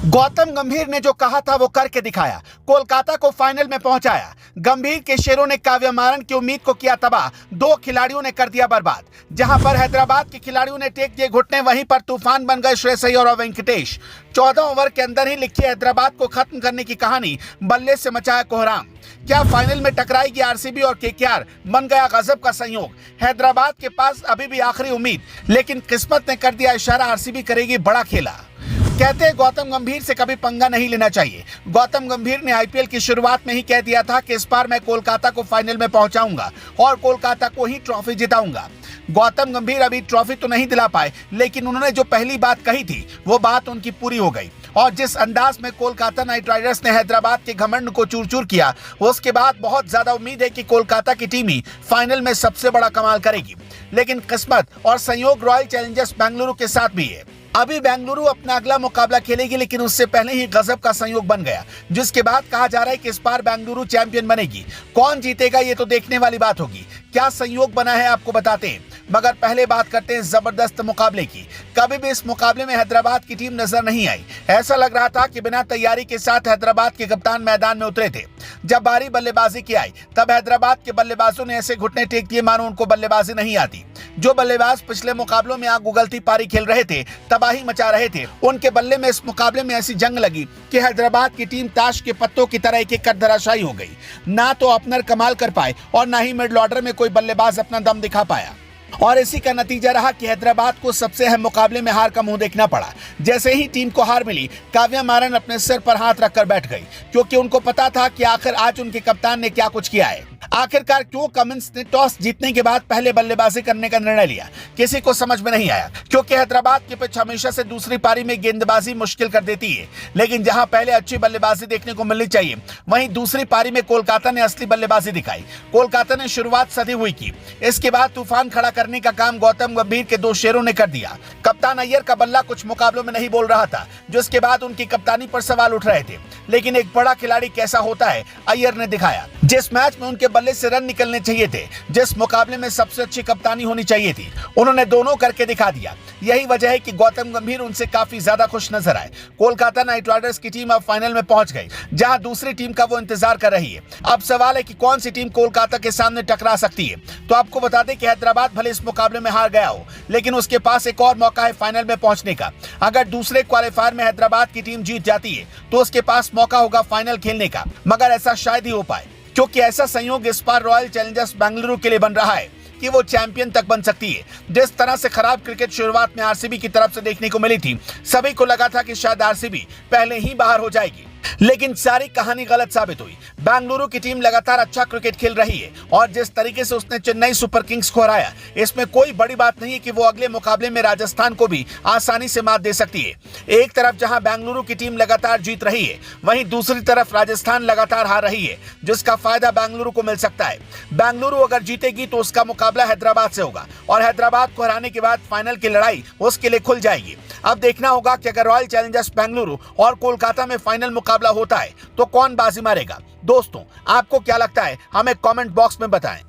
गौतम गंभीर ने जो कहा था वो करके दिखाया, कोलकाता को फाइनल में पहुंचाया। गंभीर के शेरों ने काव्या मारन की उम्मीद को किया तबाह, दो खिलाड़ियों ने कर दिया बर्बाद। जहां पर हैदराबाद के खिलाड़ियों ने टेक दिए घुटने, वहीं पर तूफान बन गए श्रेयस अय्यर और वेंकटेश। 14 ओवर के अंदर ही लिखी हैदराबाद को खत्म करने की कहानी, बल्ले से मचाया कोहराम। क्या फाइनल में टकराएगी आरसीबी और केकेआर? बन गया गजब का संयोग। हैदराबाद के पास अभी भी आखिरी उम्मीद, लेकिन किस्मत ने कर दिया इशारा, आरसीबी करेगी बड़ा खेला। कहते हैं गौतम गंभीर से कभी पंगा नहीं लेना चाहिए। गौतम गंभीर ने आईपीएल की शुरुआत में ही कह दिया था कि इस बार मैं कोलकाता को फाइनल में पहुंचाऊंगा और कोलकाता को ही ट्रॉफी जिताऊंगा। गौतम गंभीर अभी ट्रॉफी तो नहीं दिला पाए, लेकिन उन्होंने जो पहली बात कही थी वो बात उनकी पूरी हो गई। और जिस अंदाज में कोलकाता नाइट राइडर्स ने हैदराबाद के घमंड को चूर चूर किया, उसके बाद बहुत ज्यादा उम्मीद है कि कोलकाता की टीम ही फाइनल में सबसे बड़ा कमाल करेगी। लेकिन किस्मत और संयोग रॉयल चैलेंजर्स बेंगलुरु के साथ भी है। अभी बेंगलुरु अपना अगला मुकाबला खेलेगी, लेकिन उससे पहले ही गजब का संयोग बन गया, जिसके बाद कहा जा रहा है कि इस बार बेंगलुरु चैंपियन बनेगी। कौन जीतेगा ये तो देखने वाली बात होगी। क्या संयोग बना है आपको बताते हैं, मगर पहले बात करते हैं जबरदस्त मुकाबले की। कभी भी इस मुकाबले में हैदराबाद की टीम नजर नहीं आई। ऐसा लग रहा था कि बिना तैयारी के साथ हैदराबाद के कप्तान मैदान में उतरे थे। जब बारी बल्लेबाजी की आई, तब हैदराबाद के बल्लेबाजों ने ऐसे घुटने टेक दिए मानो उनको बल्लेबाजी नहीं आती। जो बल्लेबाज पिछले मुकाबलों में आग उगलती पारी खेल रहे थे, तबाही मचा रहे थे, उनके बल्ले में इस मुकाबले में ऐसी जंग लगी कि हैदराबाद की टीम ताश के पत्तों की तरह एक एक कर धराशायी हो गई। ना तो ओपनर कमाल कर पाए और ना ही मिडिल ऑर्डर में कोई बल्लेबाज अपना दम दिखा पाया। और इसी का नतीजा रहा कि हैदराबाद को सबसे अहम मुकाबले में हार का मुंह देखना पड़ा। जैसे ही टीम को हार मिली, काव्या मारन अपने सिर पर हाथ रखकर बैठ गई, क्योंकि उनको पता था कि आखिर आज उनके कप्तान ने क्या कुछ किया है। आखिरकार क्यों कमिंस ने टॉस जीतने के बाद पहले बल्लेबाजी करने का निर्णय लिया, किसी को समझ में नहीं आया, क्योंकि हैदराबाद की पिच हमेशा से दूसरी पारी में गेंदबाजी मुश्किल कर देती है। लेकिन जहां पहले अच्छी बल्लेबाजी देखने को मिलनी चाहिए, वहीं दूसरी पारी में कोलकाता ने असली बल्लेबाजी दिखाई। कोलकाता ने शुरुआत सधी हुई की, इसके बाद तूफान खड़ा करने का काम गौतम गंभीर के दो शेरों ने कर दिया। कप्तान अय्यर का बल्ला कुछ मुकाबलों में नहीं बोल रहा था, जिसके बाद उनकी कप्तानी पर सवाल उठ रहे थे। लेकिन एक बड़ा खिलाड़ी कैसा होता है, अय्यर ने दिखाया। जिस मैच में उनके बल्ले से रन निकलने चाहिए थे, जिस मुकाबले में सबसे अच्छी कप्तानी होनी चाहिए थी, उन्होंने दोनों करके दिखा दिया। यही वजह है कि गौतम गंभीर उनसे काफी ज्यादा खुश नजर आए। कोलकाता नाइट राइडर्स की टीम अब फाइनल में पहुंच गई, जहां दूसरी टीम का वो इंतजार कर रही है। अब सवाल है कि कौन सी टीम कोलकाता के सामने टकरा सकती है। तो आपको बता दें कि हैदराबाद भले इस मुकाबले में हार गया हो, लेकिन उसके पास एक और मौका है फाइनल में पहुंचने का। अगर दूसरे क्वालीफायर में हैदराबाद की टीम जीत जाती है, तो उसके पास मौका होगा फाइनल खेलने का, मगर ऐसा शायद ही हो पाए, क्योंकि ऐसा संयोग इस बार रॉयल चैलेंजर्स बेंगलुरु के लिए बन रहा है कि वो चैंपियन तक बन सकती है। जिस तरह से खराब क्रिकेट शुरुआत में आरसीबी की तरफ से देखने को मिली थी, सभी को लगा था कि शायद आरसीबी पहले ही बाहर हो जाएगी, लेकिन सारी कहानी गलत साबित हुई। बेंगलुरु की टीम लगातार अच्छा क्रिकेट खेल रही है, और जिस तरीके से उसने चेन्नई सुपर किंग्स को हराया, इसमें कोई बड़ी बात नहीं है कि वो अगले मुकाबले में राजस्थान को भी आसानी से मात दे सकती है। एक तरफ जहां बेंगलुरु की टीम लगातार जीत रही है, वहीं दूसरी तरफ राजस्थान लगातार हार रही है, जिसका फायदा बेंगलुरु को मिल सकता है। बेंगलुरु अगर जीतेगी तो उसका मुकाबला हैदराबाद से होगा, और हैदराबाद को हराने के बाद फाइनल की लड़ाई उसके लिए खुल जाएगी। अब देखना होगा कि अगर रॉयल चैलेंजर्स बेंगलुरु और कोलकाता में फाइनल मुकाबला होता है, तो कौन बाजी मारेगा। दोस्तों, आपको क्या लगता है, हमें कमेंट बॉक्स में बताएं।